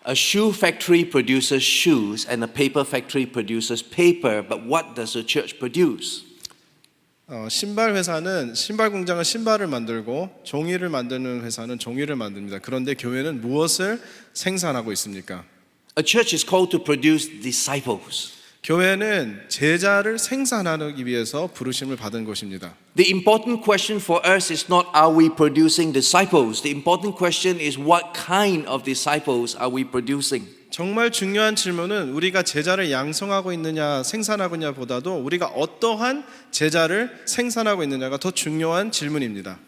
A shoe factory produces shoes and a paper factory produces paper, but what does the church produce? 신발 회사는 신발 공장은 신발을 만들고 종이를 만드는 회사는 종이를 만듭니다. 그런데 교회는 무엇을 생산하고 있습니까? A church is called to produce disciples. 교회는 제자를 생산하기 위해서 부르심을 받은 것입니다. The important question for us is not are we producing disciples? The important question is what kind of disciples are we producing? 정말 중요한 질문은 우리가 제자를 양성하고 있느냐 생산하고 있느냐보다도 우리가 어떠한 제자를 생산하고 있느냐가 더 중요한 질문입니다.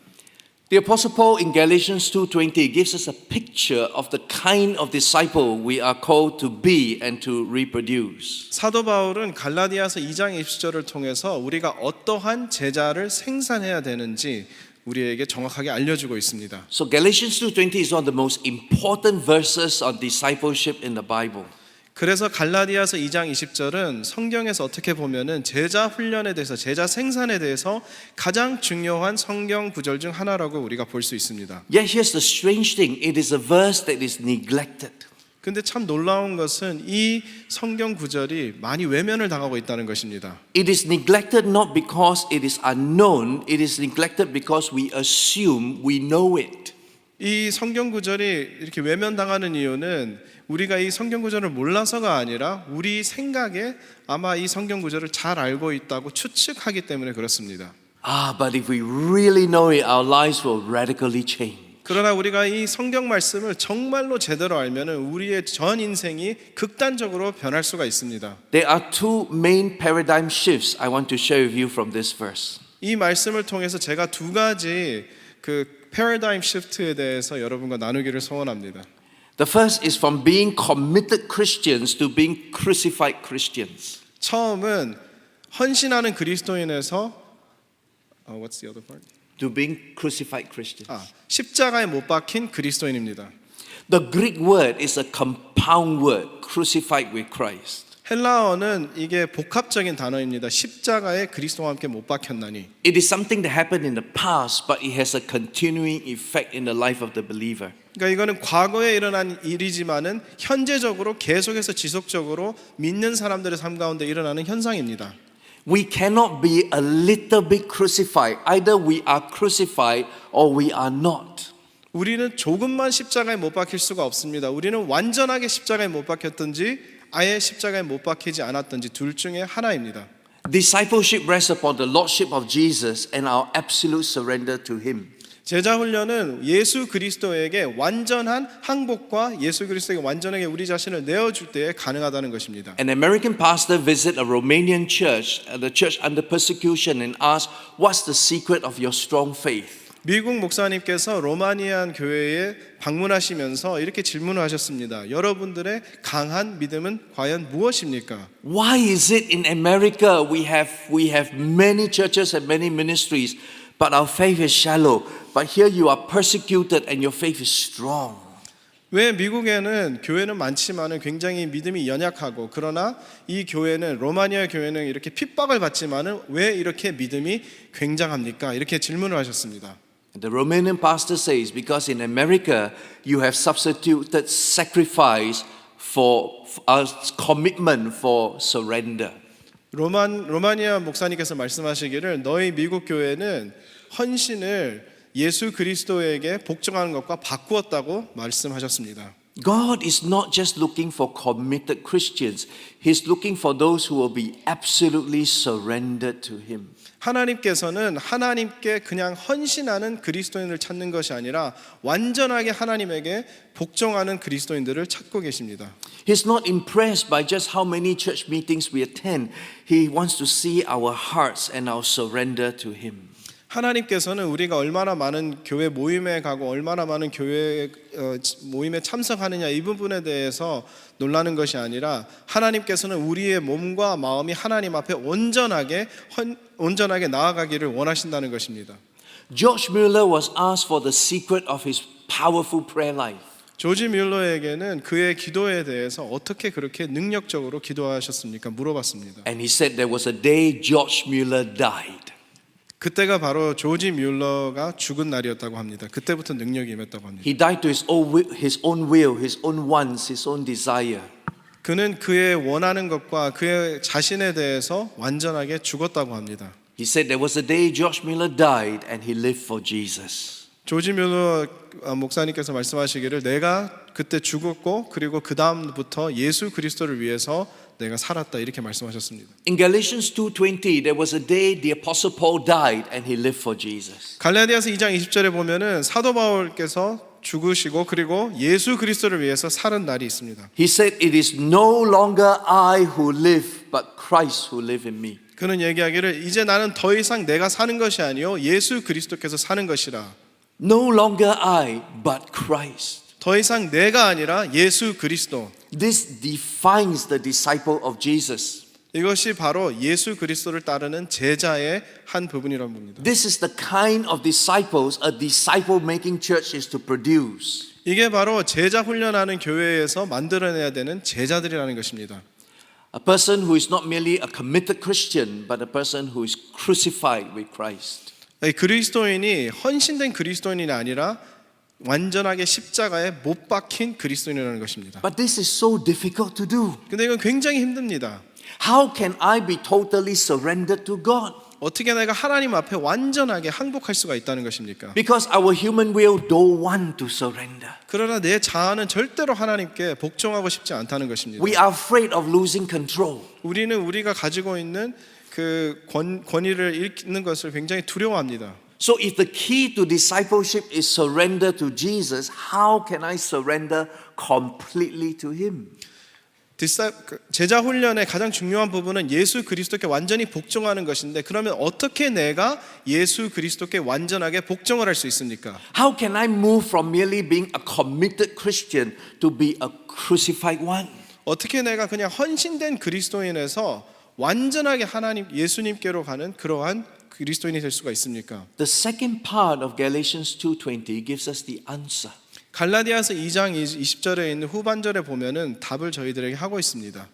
The Apostle Paul in Galatians 2:20 gives us a picture of the kind of disciple we are called to be and to reproduce. 사도 바울은 갈라디아서 2장 20절을 통해서 우리가 어떠한 제자를 생산해야 되는지 우리에게 정확하게 알려주고 있습니다. So Galatians 2:20 is one of the most important verses on discipleship in the Bible. 그래서 갈라디아서 2장 20절은 성경에서 어떻게 보면은 제자 훈련에 대해서 제자 생산에 대해서 가장 중요한 성경 구절 중 하나라고 우리가 볼 수 있습니다. Yet here's the strange thing, it is a verse that is neglected. 근데 참 놀라운 것은 이 성경 구절이 많이 외면을 당하고 있다는 것입니다. It is neglected not because it is unknown, it is neglected because we assume we know it. 이 성경 구절이 이렇게 외면당하는 이유는 우리가 이 성경 구절을 몰라서가 아니라 우리 생각에 아마 이 성경 구절을 잘 알고 있다고 추측하기 때문에 그렇습니다. But if we really know it, our lives will radically change. 그러나 우리가 이 성경 말씀을 정말로 제대로 알면은 우리의 전 인생이 극단적으로 변할 수가 있습니다. There are two main paradigm shifts I want to share with you from this verse. 이 말씀을 통해서 제가 두 가지 그 패러다임 시프트에 대해서 여러분과 나누기를 소원합니다. The first is from being committed Christians to being crucified Christians. 처음은 헌신하는 그리스도인에서 what's the other part? To being crucified Christians. 십자가에 못 박힌 그리스도인입니다. The Greek word is a compound word, crucified with Christ. 헬라어는 이게 복합적인 단어입니다. 십자가에 그리스도와 함께 못 박혔나니. It is something that happened in the past, but it has a continuing effect in the life of the believer. 그러니까 이거는 과거에 일어난 일이지만은 현재적으로 계속해서 지속적으로 믿는 사람들의 삶 가운데 일어나는 현상입니다. We cannot be a little bit crucified. Either we are crucified or we are not. 우리는 조금만 십자가에 못 박힐 수가 없습니다. 우리는 완전하게 십자가에 못 박혔든지 아예 십자가에 못 박히지 않았든지 둘 중에 하나입니다. Discipleship rests upon the lordship of Jesus and our absolute surrender to Him. 제자 훈련은 예수 그리스도에게 완전한 항복과 예수 그리스도에게 완전하게 우리 자신을 내어줄 때에 가능하다는 것입니다. An American pastor visited a Romanian church, the church under persecution, and asked, "What's the secret of your strong faith?" 미국 목사님께서 로마니안 교회에 방문하시면서 이렇게 질문을 하셨습니다. 여러분들의 강한 믿음은 과연 무엇입니까? Why is it in America we have many churches and many ministries, but our faith is shallow? But here you are persecuted and your faith is strong. 왜 미국에는 교회는 많지만은 굉장히 믿음이 연약하고 그러나 이 교회는 로마니아 교회는 이렇게 핍박을 받지만은 왜 이렇게 믿음이 굉장합니까? 이렇게 질문을 하셨습니다. The Romanian pastor says, because in America you have substituted sacrifice for commitment for surrender. 로마니아 목사님께서 말씀하시기를 너희 미국 교회는 헌신을 예수 그리스도에게 복종하는 것과 바꾸었다고 말씀하셨습니다. God is not just looking for committed Christians. He's looking for those who will be absolutely surrendered to Him. 하나님께서는 하나님께 그냥 헌신하는 그리스도인을 찾는 것이 아니라 완전하게 하나님에게 복종하는 그리스도인들을 찾고 계십니다. He's not impressed by just how many church meetings we attend. He wants to see our hearts and our surrender to Him. 하나님께서는 우리가 얼마나 많은 교회 모임에 가고 얼마나 많은 교회 모임에 참석하느냐 이 부분에 대해서 놀라는 것이 아니라 하나님께서는 우리의 몸과 마음이 하나님 앞에 온전하게 나아가기를 원하신다는 것입니다. George Mueller was asked for the secret of his powerful prayer life. 조지 뮬러에게는 그의 기도에 대해서 어떻게 그렇게 능력적으로 기도하셨습니까? 물어봤습니다. And he said there was a day George Mueller died. 그때가 바로 조지 뮬러가 죽은 날이었다고 합니다. 그때부터 능력이 임했다고 합니다. He died to his own will, his own wants, his own desire. 그는 그의 원하는 것과 그의 자신에 대해서 완전하게 죽었다고 합니다. He said there was a day George Miller died and he lived for Jesus. 조지 뮬러 목사님께서 말씀하시기를 내가 그때 죽었고 그리고 그 다음부터 예수 그리스도를 위해서 내가 살았다 이렇게 말씀하셨습니다. In Galatians 2:20, there was a day the apostle Paul died and he lived for Jesus. 갈라디아서 2장 20절에 보면은 사도 바울께서 죽으시고 그리고 예수 그리스도를 위해서 살은 날이 있습니다. He said, "It is no longer I who live, but Christ who live in me." 그는 얘기하기를 이제 나는 더 이상 내가 사는 것이 아니요 예수 그리스도께서 사는 것이라. No longer I, but Christ. 더 이상 내가 아니라 예수 그리스도. This defines the disciple of Jesus. 이것이 바로 예수 그리스도를 따르는 제자의 한 부분이란 겁니다. This is the kind of disciples a disciple-making church is to produce. 이게 바로 제자 훈련하는 교회에서 만들어내야 되는 제자들이라는 것입니다. A person who is not merely a committed Christian, but a person who is crucified with Christ. 그리스도인이 헌신된 그리스도인이 아니라 완전하게 십자가에 못 박힌 그리스도인이라는 것입니다. But this is so difficult to do. 근데 이건 굉장히 힘듭니다. How can I be totally surrendered to God? 어떻게 내가 하나님 앞에 완전하게 항복할 수가 있다는 것입니까? Because our human will don't want to surrender. 그러나 내 자아는 절대로 하나님께 복종하고 싶지 않다는 것입니다. We are afraid of losing control. 우리는 우리가 가지고 있는 그 권위를 잃는 것을 굉장히 두려워합니다. So if the key to discipleship is surrender to Jesus, how can I surrender completely to Him? 제자 훈련의 가장 중요한 부분은 예수 그리스도께 완전히 복종하는 것인데 그러면 어떻게 내가 예수 그리스도께 완전하게 복종을 할 수 있습니까? How can I move from merely being a committed Christian to be a crucified one? 어떻게 내가 그냥 헌신된 그리스도인에서 완전하게 하나님 예수님께로 가는 그러한 그리스도인이 될 수가 있습니까? The second part of Galatians 2:20 gives us the answer. 갈라디아서 2장 20절에 있는 후반절에 보면은 답을 저희들에게 하고 있습니다.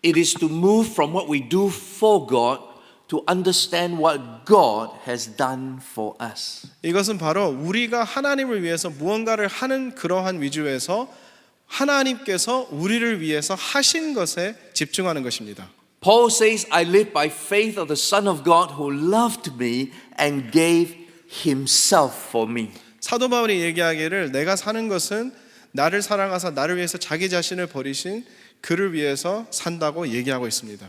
It is to move from what we do for God to understand what God has done for us. 이것은 바로 우리가 하나님을 위해서 무언가를 하는 그러한 위주에서 하나님께서 우리를 위해서 하신 것에 집중하는 것입니다. Paul says, I live by faith of the Son of God who loved me and gave himself for me. 사도 바울이 얘기하기를 내가 사는 것은 나를 사랑하사 나를 위해서 자기 자신을 버리신 그를 위해서 산다고 얘기하고 있습니다.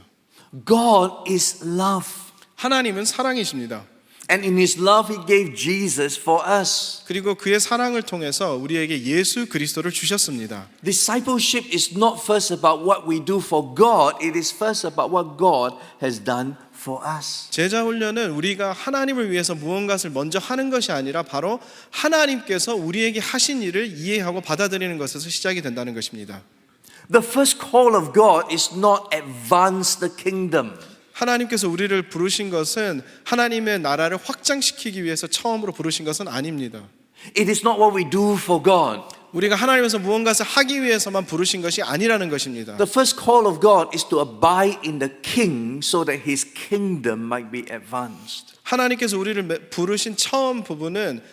God is love. 하나님은 사랑이십니다. And in his love he gave Jesus for us. 그리고 그의 사랑을 통해서 우리에게 예수 그리스도를 주셨습니다. Discipleship is not first about what we do for God, it is first about what God has done for us. 제자 훈련은 우리가 하나님을 위해서 무언가를 먼저 하는 것이 아니라 바로 하나님께서 우리에게 하신 일을 이해하고 받아들이는 것에서 시작이 된다는 것입니다. The first call of God is not advance the kingdom. 하나님께서 우리를 부르신 것은 하나님의 나라를 확장시키기 위해서 처음으로 부르신 것은 아닙니다. It is not what we do for God. 우리가 하나님께서 무언가를 하기 위해서만 부르신 것이 아니라는 것입니다. The first call of God is to abide in the king so that his kingdom might be advanced. 하나님께서 우리를 부르신 처음 부분은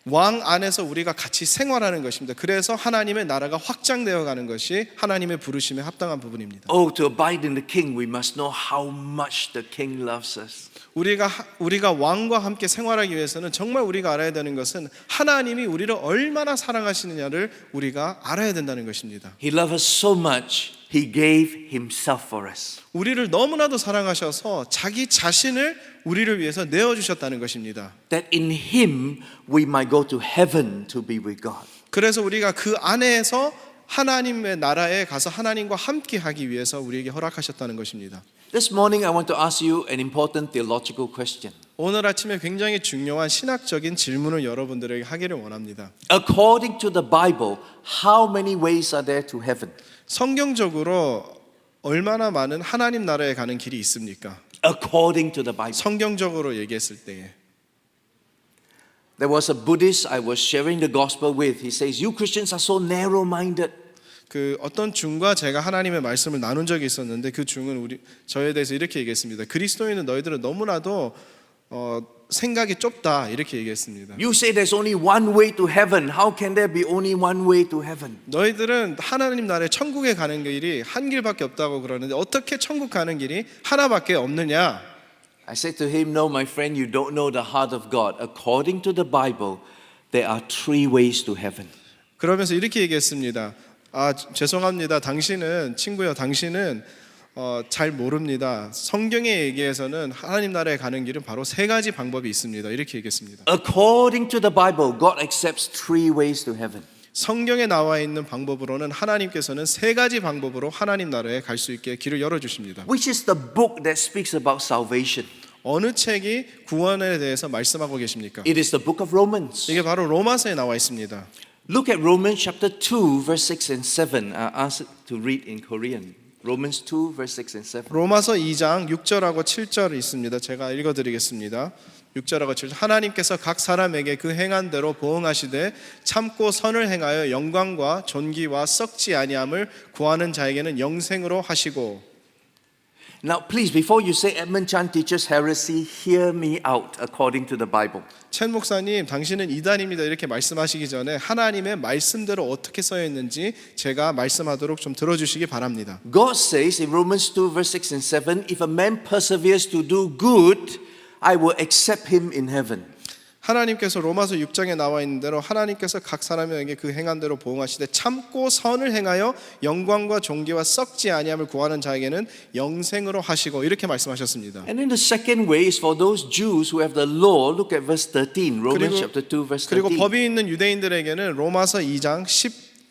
왕 안에서 우리가 같이 생활하는 것입니다. 그래서 하나님의 나라가 확장되어 가는 것이 하나님의 부르심에 합당한 부분입니다. Oh, to abide in the king, we must know how much the king loves us. 우리가 왕과 함께 생활하기 위해서는 정말 우리가 알아야 되는 것은 하나님이 우리를 얼마나 사랑하시느냐를 우리가 알아야 된다는 것입니다. He loved us so much, he gave himself for us. 우리를 너무나도 사랑하셔서 자기 자신을 우리를 위해서 내어주셨다는 것입니다. That in him we might go to heaven to be with God. 그래서 우리가 그 안에서 하나님의 나라에 가서 하나님과 함께 하기 위해서 우리에게 허락하셨다는 것입니다. This morning I want to ask you an important theological question. 오늘 아침에 굉장히 중요한 신학적인 질문을 여러분들에게 하기를 원합니다. According to the Bible, how many ways are there to heaven? 성경적으로 얼마나 많은 하나님 나라에 가는 길이 있습니까? According to the Bible. 성경적으로 얘기했을 때에 There was a Buddhist I was sharing the gospel with. He says, you Christians are so narrow-minded. 그 어떤 중과 제가 하나님의 말씀을 나눈 적이 있었는데 그 중은 저에 대해서 이렇게 얘기했습니다. 그리스도인은 너희들은 너무나도 생각이 좁다 이렇게 얘기했습니다. You say there's only one way to heaven. How can there be only one way to heaven? 너희들은 하나님 나라에 천국에 가는 길이 한 길밖에 없다고 그러는데 어떻게 천국 가는 길이 하나밖에 없느냐? I said to him, no, my friend, you don't know the heart of God. According to the Bible, there are three ways to heaven. 그러면서 이렇게 얘기했습니다. 죄송합니다. 친구요, 당신은 잘 모릅니다. 성경에 얘기해서는 하나님 나라에 가는 길은 바로 세 가지 방법이 있습니다. 이렇게 얘기했습니다. According to the Bible, God accepts three ways to heaven. 성경에 나와 있는 방법으로는 하나님께서는 세 가지 방법으로 하나님 나라에 갈 수 있게 길을 열어주십니다. Which is the book that speaks about salvation? 어느 책이 구원에 대해서 말씀하고 계십니까? It is the book of Romans. 이게 바로 로마서에 나와 있습니다. Look at Romans chapter 2, verse 6 and 7. I asked to read in Korean. Romans 2, verse 6 and 7. 로마서 2장 6절하고 7절이 있습니다. 제가 읽어드리겠습니다. 6절하고 7절. 하나님께서 각 사람에게 그 행한 대로 보응하시되 참고 선을 행하여 영광과 존귀와 썩지 아니함을 구하는 자에게는 영생으로 하시고. Now, please, before you say Edmund Chan teaches heresy, hear me out according to the Bible. 첸 목사님, 당신은 이단입니다. 이렇게 말씀하시기 전에 하나님의 말씀대로 어떻게 써 있는지 제가 말씀하도록 좀 들어주시기 바랍니다. God says in Romans 2, verse 6 and 7, if a man perseveres to do good, I will accept him in heaven. 하나님께서 로마서 6장에 나와 있는 대로 하나님께서 각 사람에게 그 행한 대로 보응하시되 참고 선을 행하여 영광과 존귀와 썩지 아니함을 구하는 자에게는 영생으로 하시고 이렇게 말씀하셨습니다. And then the second way is for those Jews who have the law. Look at verse 13, Romans chapter 2, verse 13. 그리고 법이 있는 유대인들에게는 로마서 2장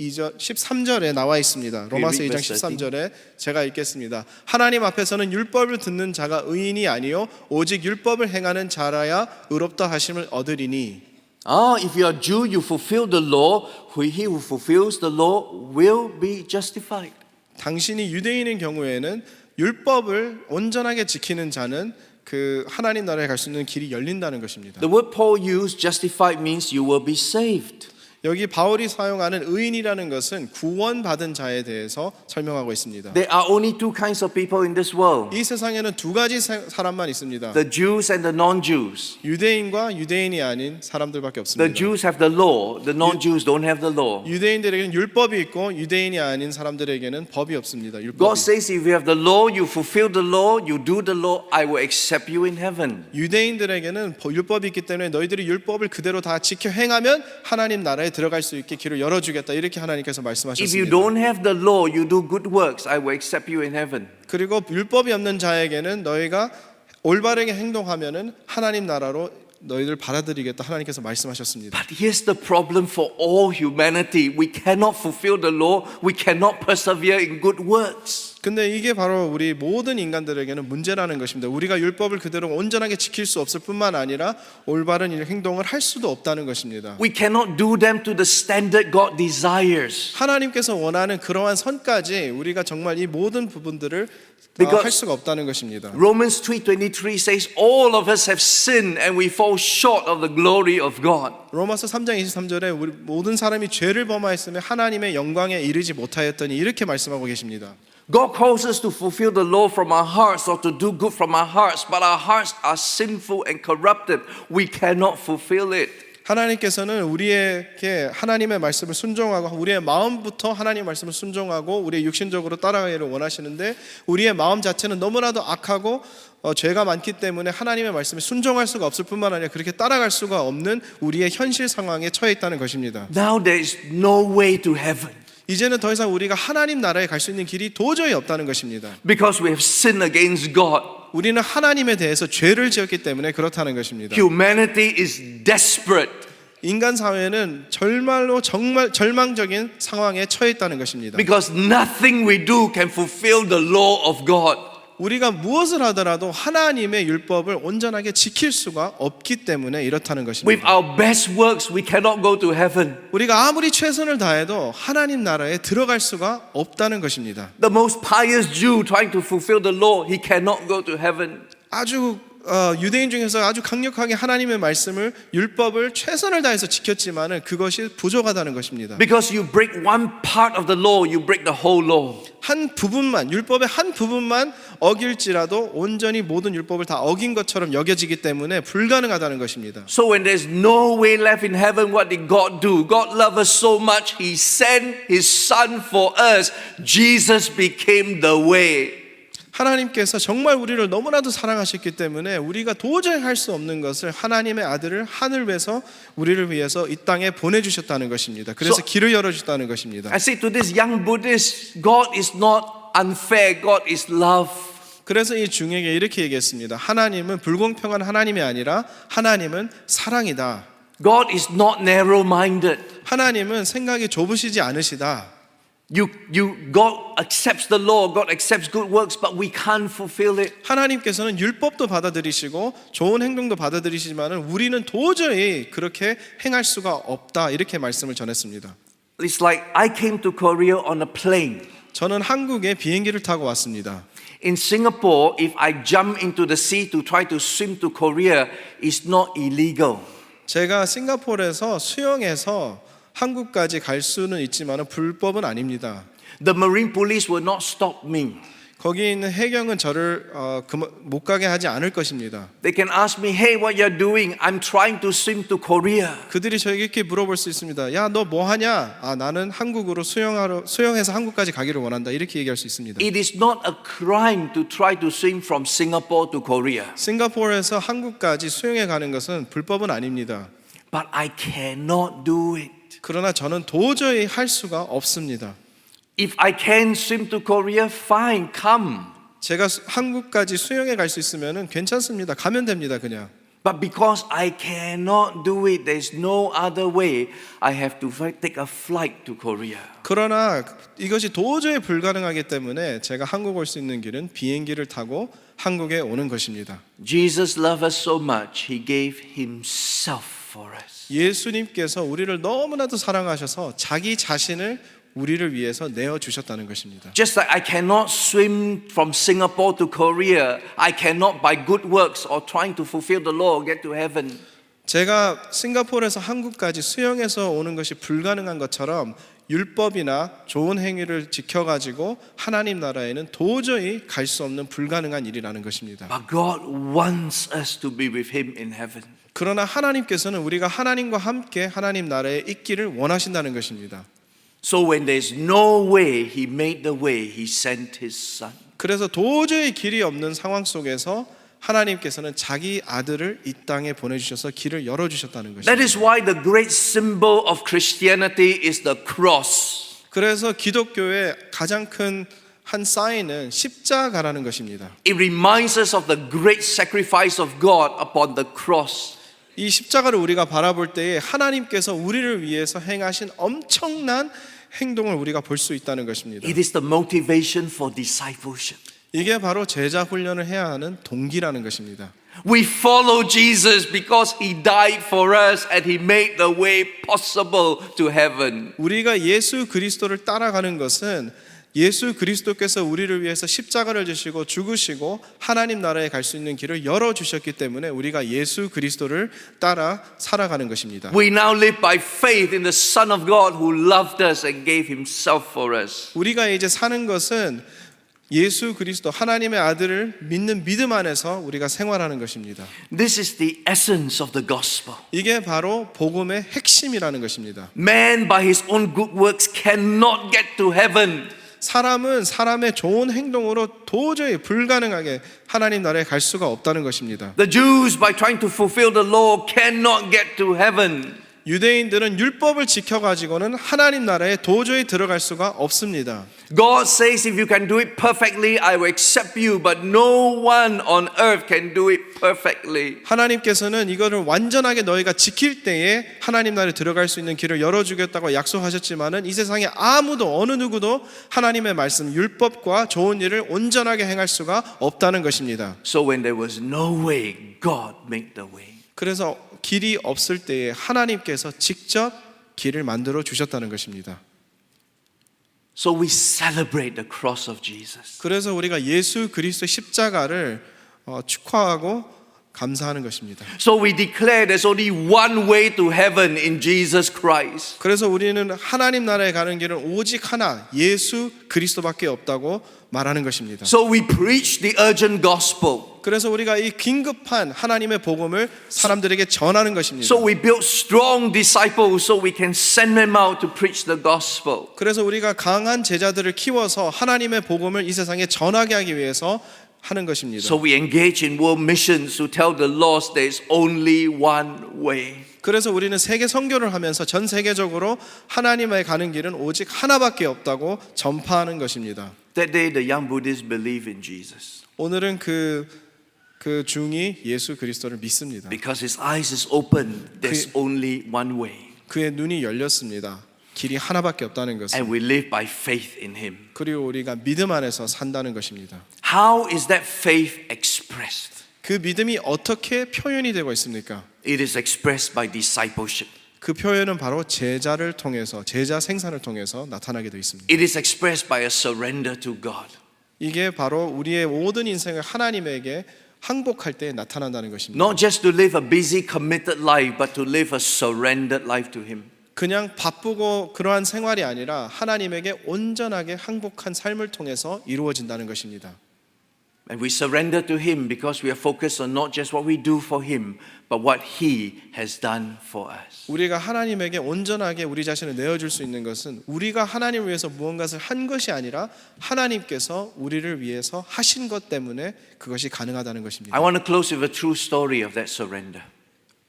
13절에 나와 있습니다. 로마서 2장 13절에 제가 읽겠습니다. 하나님 앞에서는 율법을 듣는 자가 의인이 아니요 오직 율법을 행하는 자라야 의롭다 하심을 얻으리니. If you are Jew, you fulfill the law. He who fulfills the law will be justified. 당신이 유대인인 경우에는 율법을 온전하게 지키는 자는 그 하나님 나라에 갈 수 있는 길이 열린다는 것입니다. The word Paul used, justified, means you will be saved. 여기 바울이 사용하는 의인이라는 것은 구원받은 자에 대해서 설명하고 있습니다. There are only two kinds of people in this world. 이 세상에는 두 가지 사람만 있습니다. The Jews and the non-Jews. 유대인과 유대인이 아닌 사람들밖에 없습니다. The Jews have the law. The non-Jews don't have the law. 유대인들에게는 율법이 있고 유대인이 아닌 사람들에게는 법이 없습니다. God 율법이. says if you have the law, you fulfill the law, you do the law, I will accept you in heaven. 유대인들에게는 율법이 있기 때문에 너희들이 율법을 그대로 다 지켜 행하면 하나님 나라에 들어갈 수 있게 길을 열어주겠다 이렇게 하나님께서 If you 말씀하셨습니다. don't have the law, you do good works, I will accept you in heaven. 그리고 율법이 없는 자에게는 너희가 올바르게 행동하면은 하나님 나라로 너희들 받아들이겠다 하나님께서 말씀하셨습니다. But here's the problem for all humanity. We cannot fulfill the law. We cannot persevere in good works. 근데 이게 바로 우리 모든 인간들에게는 문제라는 것입니다. 우리가 율법을 그대로 온전하게 지킬 수 없을 뿐만 아니라 올바른 행동을 할 수도 없다는 것입니다. We cannot do them to the standard God desires. 하나님께서 원하는 그러한 선까지 우리가 정말 이 모든 부분들을 Because 할 수가 없다는 것입니다. Romans 3:23 says all of us have sinned and we fall short of the glory of God. 로마서 3장 23절에 우리 모든 사람이 죄를 범하였으며 하나님의 영광에 이르지 못하였더니 이렇게 말씀하고 계십니다. God calls us to fulfill the law from our hearts or to do good from our hearts, but our hearts are sinful and corrupted. We cannot fulfill it. 하나님께서는 우리에게 하나님의 말씀을 순종하고 우리의 마음부터 하나님의 말씀을 순종하고 우리의 육신적으로 따라가기를 원하시는데 우리의 마음 자체는 너무나도 악하고 죄가 많기 때문에 하나님의 말씀에 순종할 수가 없을 뿐만 아니라 그렇게 따라갈 수가 없는 우리의 현실 상황에 처해 있다는 것입니다. Now there is no way to heaven. 이제는 더 이상 우리가 하나님 나라에 갈 수 있는 길이 도저히 없다는 것입니다. Because we have sinned against God. 우리는 하나님에 대해서 죄를 지었기 때문에 그렇다는 것입니다. Humanity is desperate. 인간 사회는 정말로 정말 절망적인 상황에 처해 있다는 것입니다. Because nothing we do can fulfill the law of God. 우리가 무엇을 하더라도 하나님의 율법을 온전하게 지킬 수가 없기 때문에 이렇다는 With 것입니다. our best works, we cannot go to heaven. 우리가 아무리 최선을 다해도 하나님 나라에 들어갈 수가 없다는 것입니다. The most pious Jew trying to fulfill the law, he cannot go to heaven. 아주 유대인 중에서 아주 강력하게 하나님의 말씀을 율법을 최선을 다해서 지켰지만은 그것이 부족하다는 것입니다. Because you break one part of the law, you break the whole law. 한 부분만 율법의 한 부분만 어길지라도 온전히 모든 율법을 다 어긴 것처럼 여겨지기 때문에 불가능하다는 것입니다. So when there's no way left in heaven, what did God do? God loved us so much, He sent His Son for us. Jesus became the way. 하나님께서 정말 우리를 너무나도 사랑하셨기 때문에 우리가 도저히 할 수 없는 것을 하나님의 아들을 하늘에서 우리를 위해서 이 땅에 보내주셨다는 것입니다. 그래서 So- 길을 열어주셨다는 것입니다. I say to this young Buddhist, God is not unfair, God is love. 그래서 이 중에게 이렇게 얘기했습니다. 하나님은 불공평한 하나님이 아니라 하나님은 사랑이다. God is not narrow-minded. 하나님은 생각이 좁으시지 않으시다. God accepts the law, God accepts good works, but we can't fulfill it. 하나님께서는 율법도 받아들이시고 좋은 행동도 받아들이시지만 우리는 도저히 그렇게 행할 수가 없다. 이렇게 말씀을 전했습니다. It's like I came to Korea on a plane. 저는 한국에 비행기를 타고 왔습니다. In Singapore, if I jump into the sea to try to swim to Korea, it's not illegal. 제가 싱가포르에서 수영해서 한국까지 갈 수는 있지만 불법은 아닙니다. The Marine Police will not stop me. 거기 있는 해경은 저를 못 가게 하지 않을 것입니다. They can ask me, hey, what you're doing? I'm trying to swim to Korea. 그들이 저에게 이렇게 물어볼 수 있습니다. 야, 너 뭐 하냐? 나는 한국으로 수영해서 한국까지 가기를 원한다. 이렇게 얘기할 수 있습니다. It is not a crime to try to swim from Singapore to Korea. 싱가포르에서 한국까지 수영해 가는 것은 불법은 아닙니다. But I cannot do it. 그러나 저는 도저히 할 수가 없습니다. If I can swim to Korea, fine, come. 제가 한국까지 수영해 갈 수 있으면 괜찮습니다. 가면 됩니다, 그냥. But because I cannot do it, there's no other way. I have to take a flight to Korea. 그러나 이것이 도저히 불가능하기 때문에 제가 한국 올 수 있는 길은 비행기를 타고 한국에 오는 것입니다. Jesus loved us so much, He gave Himself for us. 예수님께서 우리를 너무나도 사랑하셔서 자기 자신을 우리를 위해서 내어 주셨다는 것입니다. Just like I cannot swim from Singapore to Korea, I cannot by good works or trying to fulfill the law get to heaven. 제가 싱가포르에서 한국까지 수영해서 오는 것이 불가능한 것처럼 율법이나 좋은 행위를 지켜가지고 하나님 나라에는 도저히 갈 수 없는 불가능한 일이라는 것입니다. But God wants us to be with Him in heaven. 그러나 하나님께서는 우리가 하나님과 함께 하나님 나라에 있기를 원하신다는 것입니다. So when there's no way, He made the way. He sent His Son. 그래서 도저히 길이 없는 상황 속에서 하나님께서는 자기 아들을 이 땅에 보내주셔서 길을 열어주셨다는 것입니다. That is why the great symbol of Christianity is the cross. 그래서 기독교의 가장 큰 한 사인은 십자가라는 것입니다. It reminds us of the great sacrifice of God upon the cross. 이 십자가를 우리가 바라볼 때에 하나님께서 우리를 위해서 행하신 엄청난 행동을 우리가 볼 수 있다는 것입니다. It is the motivation for discipleship. 이게 바로 제자 훈련을 해야 하는 동기라는 것입니다. We follow Jesus because He died for us and He made the way possible to heaven. 우리가 예수 그리스도를 따라가는 것은 예수 그리스도께서 우리를 위해서 십자가를 지시고 죽으시고 하나님 나라에 갈 수 있는 길을 열어주셨기 때문에 우리가 예수 그리스도를 따라 살아가는 것입니다. We now live by faith in the Son of God who loved us and gave Himself for us. 우리가 이제 사는 것은 예수 그리스도 하나님의 아들을 믿는 믿음 안에서 우리가 생활하는 것입니다. This is the essence of the gospel. 이게 바로 복음의 핵심이라는 것입니다. Man by his own good works cannot get to heaven. 사람은 사람의 좋은 행동으로 도저히 불가능하게 하나님 나라에 갈 수가 없다는 것입니다. The Jews by trying to fulfill the law cannot get to heaven. 유대인들은 율법을 지켜가지고는 하나님 나라에 도저히 들어갈 수가 없습니다. God says if you can do it perfectly, I will accept you, but no one on earth can do it perfectly. 하나님께서는 이거를 완전하게 너희가 지킬 때에 하나님 나라에 들어갈 수 있는 길을 열어주겠다고 약속하셨지만은 이 세상에 아무도 어느 누구도 하나님의 말씀 율법과 좋은 일을 온전하게 행할 수가 없다는 것입니다. So when there was no way, God made the way. 그래서 길이 없을 때에 하나님께서 직접 길을 만들어 주셨다는 것입니다. So we celebrate the cross of Jesus. 그래서 우리가 예수 그리스도 십자가를 축하하고 감사하는 것입니다. So we declare there's only one way to heaven in Jesus Christ. 그래서 우리는 하나님 나라에 가는 길은 오직 하나, 예수 그리스도밖에 없다고 말하는 것입니다. So we preach the urgent gospel. 그래서 우리가 이 긴급한 하나님의 복음을 사람들에게 전하는 것입니다. So we build strong disciples so we can send them out to preach the gospel. 그래서 우리가 강한 제자들을 키워서 하나님의 복음을 이 세상에 전하게 하기 위해서 하는 것입니다. So we engage in world missions to tell the lost there is only one way. 그래서 우리는 세계 선교를 하면서 전 세계적으로 하나님의 가는 길은 오직 하나밖에 없다고 전파하는 것입니다. That day the young Buddhists believe in Jesus 오늘은 그 중이 예수 그리스도를 믿습니다. because his eyes is open. There's only one way. 그의 눈이 열렸습니다. 길이 하나밖에 없다는 것을. And we live by faith in him. 그리고 우리가 믿음 안에서 산다는 것입니다. How is that faith expressed? 그 믿음이 어떻게 표현이 되고 있습니까? It is expressed by discipleship. 그 표현은 바로 제자를 통해서, 제자 생산을 통해서 나타나게 되어 있습니다. It is expressed by a surrender to God. 이게 바로 우리의 모든 인생을 하나님에게 항복할 때 나타난다는 것입니다. Not just to live a busy, committed life, but to live a surrendered life to him. 그냥 바쁘고 그러한 생활이 아니라 하나님에게 온전하게 항복한 삶을 통해서 이루어진다는 것입니다. And we surrender to him because we are focused on not just what we do for him, but what he has done for us. 우리가 하나님에게 온전하게 우리 자신을 내어줄 수 있는 것은 우리가 하나님을 위해서 무언가를 한 것이 아니라 하나님께서 우리를 위해서 하신 것 때문에 그것이 가능하다는 것입니다. I want to close with a true story of that surrender.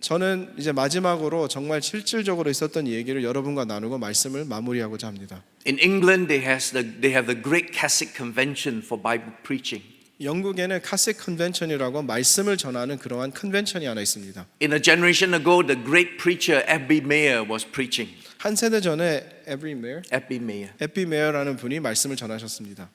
저는 이제 마지막으로 정말 실질적으로 있었던 얘기를 여러분과 나누고 말씀을 마무리하고자 합니다. In England, they have the Great Catholic Convention for Bible preaching. 영국에는 카식 컨벤션이라고 말씀을 전하는 그러한 컨벤션이 하나 있습니다. In a generation ago, the great preacher Abby Mayer was preaching. 한 세대 전에 에비 메어라는 분이 말씀을 전하셨습니다.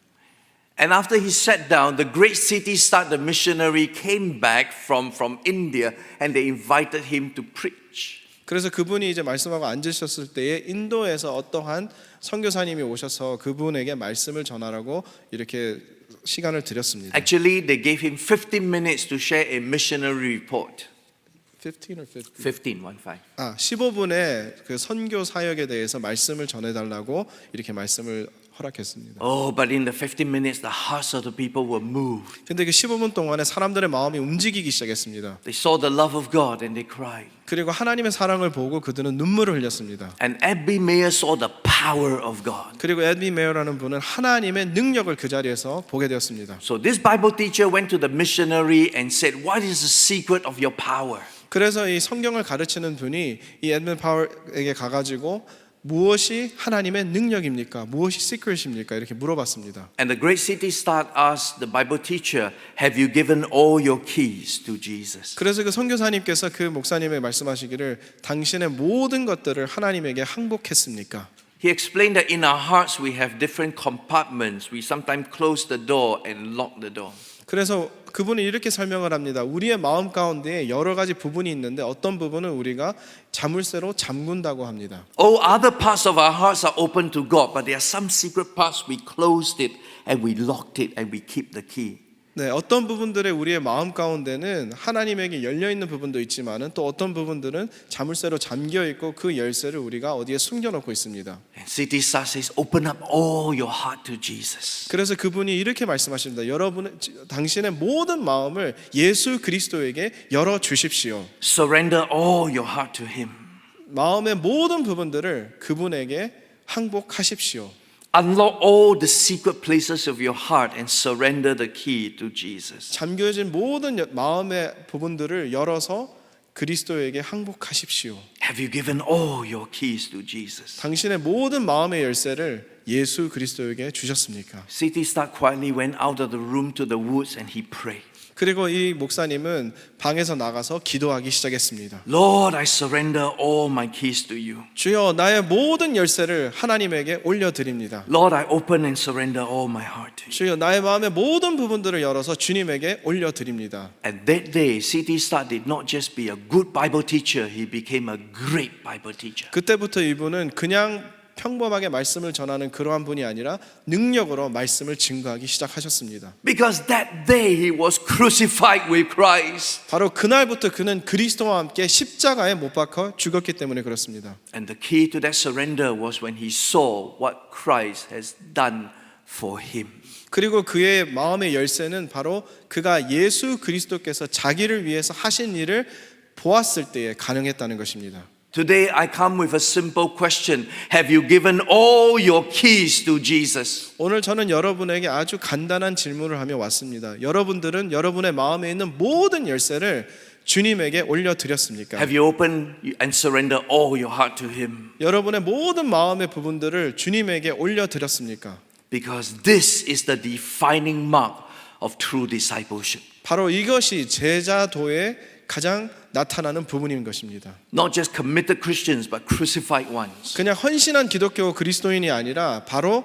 And after he sat down, the great city start the missionary came back from India and they invited him to preach. 그래서 그분이 이제 말씀하고 앉으셨을 때에 인도에서 어떠한 선교사님이 오셔서 그분에게 말씀을 전하라고 이렇게 시간을 드렸습니다. Actually, they gave him 15 minutes to share a missionary report. 15 or 50? 15. 15분의 그 선교 사역에 대해서 말씀을 전해달라고 이렇게 말씀을 허락했습니다. Oh, but in the 15 minutes, the hearts of the people were moved. 근데 그 15분 동안에 사람들의 마음이 움직이기 시작했습니다. They saw the love of God and they cried. 그리고 하나님의 사랑을 보고 그들은 눈물을 흘렸습니다. And Abby Mayer saw the power of God. 그리고 에디 메어라는 분은 하나님의 능력을 그 자리에서 보게 되었습니다. So this Bible teacher went to the missionary and said, "What is the secret of your power?" 그래서 이 성경을 가르치는 분이 이 에드먼 파월에게 가가지고 무엇이 하나님의 능력입니까? 무엇이 시크릿입니까? 이렇게 물어봤습니다. And the great city start asked the Bible teacher, "Have you given all your keys to Jesus?" 그래서 그 선교사님께서 그 목사님의 말씀하시기를 당신의 모든 것들을 하나님에게 항복했습니까? He explained that in our hearts we have different compartments. We sometimes close the door and lock the door. 그래서 그분이 이렇게 설명을 합니다. 우리의 마음 가운데 여러 가지 부분이 있는데 어떤 부분은 우리가 자물쇠로 잠근다고 합니다. Oh, other parts of our hearts are open to God, but there are some secret parts we closed it and we locked it and we keep the key. 네, 어떤 부분들의 우리의 마음 가운데는 하나님에게 열려 있는 부분도 있지만은 또 어떤 부분들은 자물쇠로 잠겨 있고 그 열쇠를 우리가 어디에 숨겨놓고 있습니다. And City Star says, "Open up all your heart to Jesus." 그래서 그분이 이렇게 말씀하십니다. 여러분, 당신의 모든 마음을 예수 그리스도에게 열어 주십시오. Surrender all your heart to Him. 마음의 모든 부분들을 그분에게 항복하십시오. Unlock all the secret places of your heart and surrender the key to Jesus. 잠겨진 모든 마음의 부분들을 열어서 그리스도에게 항복하십시오. Have you given all your keys to Jesus? 당신의 모든 마음의 열쇠를 예수 그리스도에게 주셨습니까? City Star quietly went out of the room to the woods and he prayed. 그리고 이 목사님은 방에서 나가서 기도하기 시작했습니다. Lord, I surrender all my keys to you. 주여, 나의 모든 열쇠를 하나님에게 올려드립니다. Lord, I open and surrender all my heart to you. 주여, 나의 마음의 모든 부분들을 열어서 주님에게 올려드립니다. And that day, C.T. Studd did not just be a good Bible teacher, he became a great Bible teacher. 그때부터 이분은 그냥 평범하게 말씀을 전하는 그러한 분이 아니라 능력으로 말씀을 증거하기 시작하셨습니다. Because that day he was crucified with Christ. 바로 그날부터 그는 그리스도와 함께 십자가에 못 박혀 죽었기 때문에 그렇습니다. And the key to that surrender was when he saw what Christ has done for him. 그리고 그의 마음의 열쇠는 바로 그가 예수 그리스도께서 자기를 위해서 하신 일을 보았을 때에 가능했다는 것입니다. Today I come with a simple question. Have you given all your keys to Jesus? 오늘 저는 여러분에게 아주 간단한 질문을 하며 왔습니다. 여러분들은 여러분의 마음에 있는 모든 열쇠를 주님에게 올려드렸습니까? Have you opened and surrendered all your heart to him? 여러분의 모든 마음의 부분들을 주님에게 올려드렸습니까? Because this is the defining mark of true discipleship. 바로 이것이 제자도의 가장 나타나는 부분인 것입니다. Not just committed Christians, but crucified ones. 그냥 헌신한 기독교 그리스도인이 아니라 바로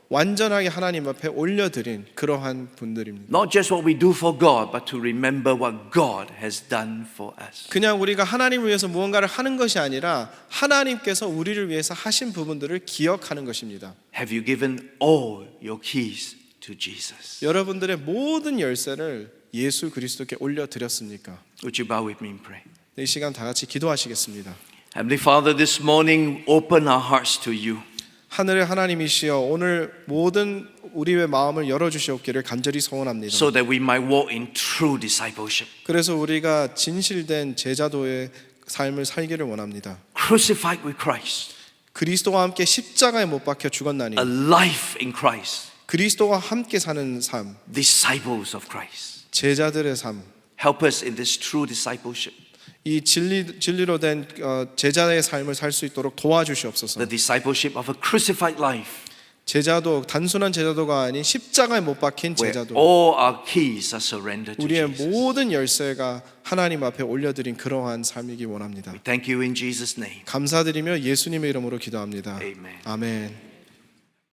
완전하게 하나님 앞에 올려드린 그러한 분들입니다. Not just what we do for God, but to remember what God has done for us. 그냥 우리가 하나님을 위해서 무언가를 하는 것이 아니라 하나님께서 우리를 위해서 하신 부분들을 기억하는 것입니다. Have you given all your keys to Jesus? 여러분들의 모든 열쇠를 예수 그리스도께 올려드렸습니까? Would you bow with me and pray? 이 시간 다 같이 기도하시겠습니다. Heavenly Father, this morning open our hearts to you. 하늘의 하나님이시여 오늘 모든 우리의 마음을 열어주시옵기를 간절히 소원합니다. So that we might walk in true discipleship. 그래서 우리가 진실된 제자도의 삶을 살기를 원합니다. Crucified with Christ. 그리스도와 함께 십자가에 못 박혀 죽었나니 Alive in Christ. 그리스도와 함께 사는 삶, Disciples of Christ. 제자들의 삶, Help us in this true discipleship. 이 진리로 된 제자의 삶을 살 수 있도록 도와주시옵소서. The discipleship of a crucified life. 제자도 단순한 제자도가 아닌 십자가에 못 박힌 Where 제자도. all our keys are surrendered to 우리의 Jesus. 모든 열쇠가 하나님 앞에 올려드린 그러한 삶이기 원합니다. We thank you in Jesus' name. 감사드리며 예수님의 이름으로 기도합니다. Amen. 아멘.